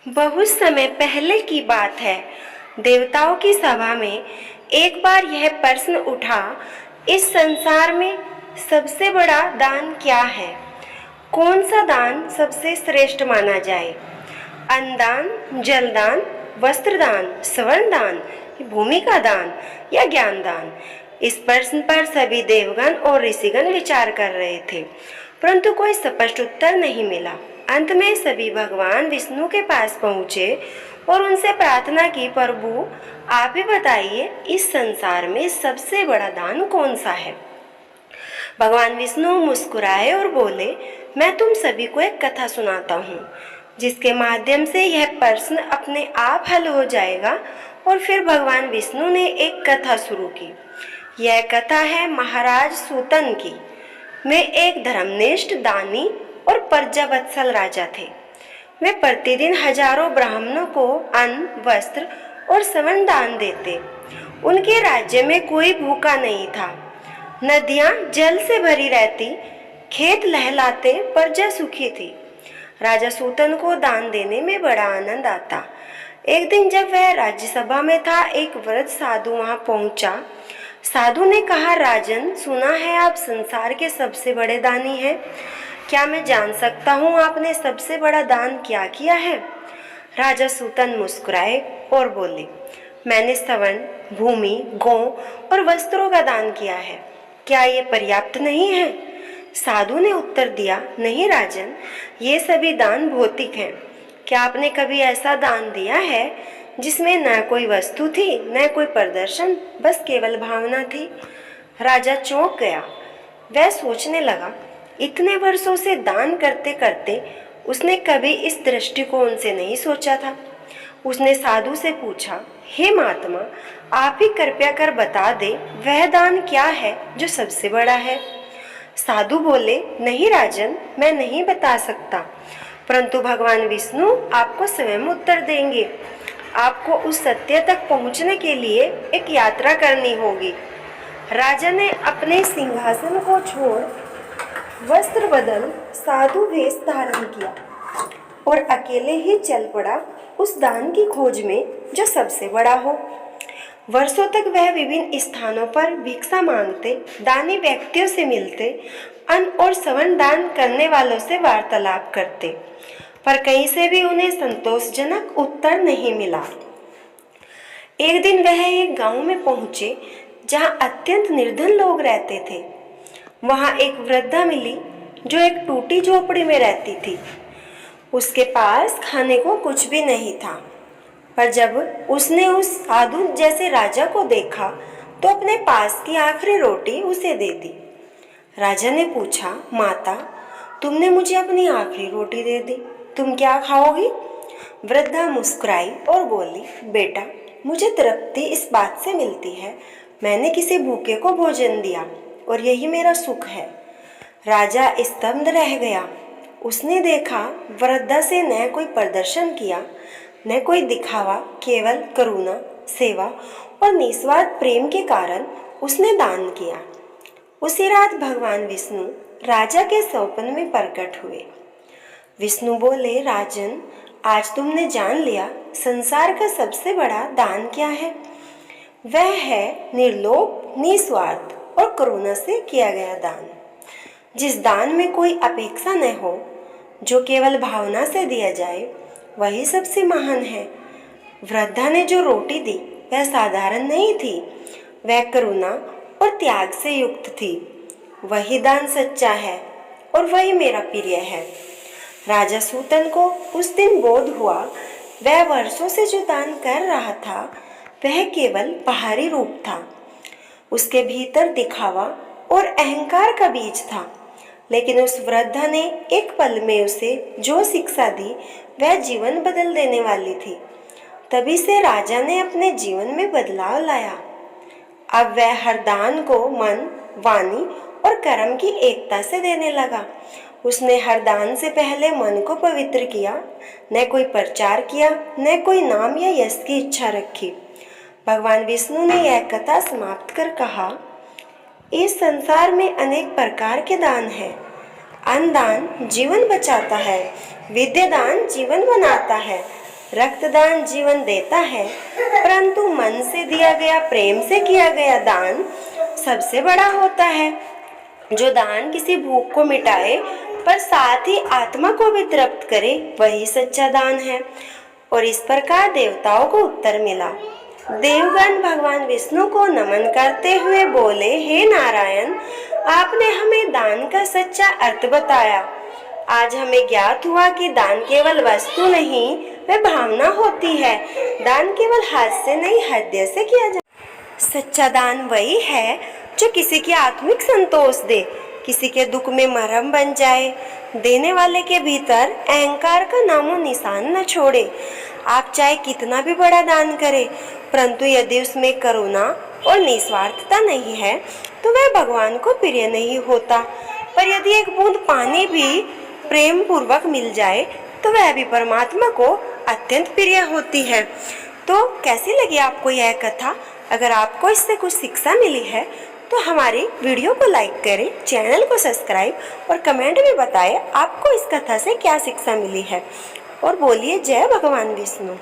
बहुत समय पहले की बात है। देवताओं की सभा में एक बार यह प्रश्न उठा, इस संसार में सबसे बड़ा दान क्या है? कौन सा दान सबसे श्रेष्ठ माना जाए? अन्नदान, जलदान, वस्त्रदान, स्वर्णदान, भूमि का दान या ज्ञान दान? इस प्रश्न पर सभी देवगण और ऋषिगण विचार कर रहे थे, परंतु कोई स्पष्ट उत्तर नहीं मिला। अंत में सभी भगवान विष्णु के पास पहुँचे और उनसे प्रार्थना की, प्रभु आप ही बताइए, इस संसार में सबसे बड़ा दान कौन सा है? भगवान विष्णु मुस्कुराए और बोले, मैं तुम सभी को एक कथा सुनाता हूँ, जिसके माध्यम से यह प्रश्न अपने आप हल हो जाएगा। और फिर भगवान विष्णु ने एक कथा शुरू की। यह कथा है महाराज सूतन की। वे एक धर्मनिष्ठ, दानी और प्रजावत्सल राजा थे। वे प्रतिदिन हजारों ब्राह्मणों को अन्न, वस्त्र और स्वर्ण दान देते। उनके राज्य में कोई भूखा नहीं था। नदियां जल से भरी रहती, खेत लहलाते, प्रजा सुखी थी। राजा सूतन को दान देने में बड़ा आनंद आता। एक दिन जब वह राज्यसभा में था, एक वृद्ध साधु वहां पहुंचा। साधु ने कहा, राजन, सुना है आप संसार के सबसे बड़े दानी हैं। क्या मैं जान सकता हूँ आपने सबसे बड़ा दान क्या किया है? राजा सूतन मुस्कुराए और बोले, मैंने स्वर्ण, भूमि, गौ और वस्त्रों का दान किया है। क्या ये पर्याप्त नहीं है? साधु ने उत्तर दिया, नहीं राजन, ये सभी दान भौतिक हैं। क्या आपने कभी ऐसा दान दिया है जिसमें न कोई वस्तु थी, न कोई प्रदर्शन, बस केवल भावना थी? राजा चौंक गया। वह सोचने लगा, इतने वर्षों से दान करते करते उसने कभी इस दृष्टिकोण से नहीं सोचा था। उसने साधु से पूछा, हे महात्मा, आप ही कृपया कर बता दे, वह दान क्या है जो सबसे बड़ा है? साधु बोले, नहीं राजन, मैं नहीं बता सकता, परंतु भगवान विष्णु आपको स्वयं उत्तर देंगे। आपको उस सत्य तक पहुंचने के लिए एक यात्रा करनी होगी। राजा ने अपने सिंहासन को छोड़ वस्त्र बदल साधु वेश धारण किया और अकेले ही चल पड़ा उस दान की खोज में जो सबसे बड़ा हो। वर्षों तक वह विभिन्न स्थानों पर भिक्षा मांगते, दानी व्यक्तियों से मिलते, अन्न और स्वर्ण दान करने वालों से वार्तालाप करते, पर कहीं से भी उन्हें संतोषजनक उत्तर नहीं मिला। एक दिन वह एक गांव में पहुंचे जहां अत्यंत निर्धन लोग रहते थे। वहां एक वृद्धा मिली जो एक टूटी झोपड़ी में रहती थी। उसके पास खाने को कुछ भी नहीं था, पर जब उसने उस साधु जैसे राजा को देखा तो अपने पास की आखिरी रोटी उसे दे दी। राजा ने पूछा, माता, तुमने मुझे अपनी आखिरी रोटी दे दी, तुम क्या खाओगी? वृद्धा मुस्कुराई और बोली, बेटा, मुझे तृप्ति इस बात से मिलती है, मैंने किसी भूखे को भोजन दिया और यही मेरा सुख है। राजा स्तब्ध रह गया। उसने देखा, वृद्धा से न कोई प्रदर्शन किया, न कोई दिखावा, केवल करुणा, सेवा और निस्वार्थ प्रेम के कारण उसने दान किया। उसी रात भगवान विष्णु राजा के स्वप्न में प्रकट हुए। विष्णु बोले, राजन, आज तुमने जान लिया संसार का सबसे बड़ा दान क्या है। वह है निर्लोभ, निस्वार्थ और करुणा से किया गया दान। जिस दान में कोई अपेक्षा न हो, जो केवल भावना से दिया जाए, वही सबसे महान है। वृद्धा ने जो रोटी दी वह साधारण नहीं थी, वह करुणा और त्याग से युक्त थी। वही दान सच्चा है और वही मेरा प्रिय है। राजा सूतन को उस दिन बोध हुआ, वह वर्षों से जो दान कर रहा था वह केवल बाहरी रूप था। उसके भीतर दिखावा और अहंकार का बीज था। लेकिन उस वृद्धा ने एक पल में उसे जो शिक्षा दी वह जीवन बदल देने वाली थी। तभी से राजा ने अपने जीवन में बदलाव लाया। अब वह हर दान को मन, वाणी और कर्म की एकता से देने लगा। उसने हर दान से पहले मन को पवित्र किया, न कोई प्रचार किया, न कोई नाम या यश की इच्छा रखी। भगवान विष्णु ने यह कथा समाप्त कर कहा, इस संसार में अनेक प्रकार के दान हैं। अन्न दान जीवन बचाता है, विद्या दान जीवन बनाता है, रक्तदान जीवन देता है, परंतु मन से दिया गया, प्रेम से किया गया दान सबसे बड़ा होता है। जो दान किसी भूख को मिटाए पर साथ ही आत्मा को भी तृप्त करे, वही सच्चा दान है। और इस प्रकार देवताओं को उत्तर मिला। देवगण भगवान विष्णु को नमन करते हुए बोले, हे नारायण, आपने हमें दान का सच्चा अर्थ बताया। आज हमें ज्ञात हुआ कि दान केवल वस्तु नहीं, वह भावना होती है। दान केवल हाथ से नहीं, हृदय से किया जाए। सच्चा दान वही है जो किसी की आत्मिक संतोष दे, किसी के दुख में मरहम बन जाए, देने वाले के भीतर अहंकार का नामो निशान न छोड़े। आप चाहे कितना भी बड़ा दान करें, परंतु यदि उसमें करुणा और निस्वार्थता नहीं है तो वह भगवान को प्रिय नहीं होता। पर यदि एक बूंद पानी भी प्रेम पूर्वक मिल जाए तो वह भी परमात्मा को अत्यंत प्रिय होती है। तो कैसी लगी आपको यह कथा? अगर आपको इससे कुछ शिक्षा मिली है तो हमारी वीडियो को लाइक करें, चैनल को सब्सक्राइब और कमेंट में बताएं आपको इस कथा से क्या शिक्षा मिली है। और बोलिए जय भगवान विष्णु।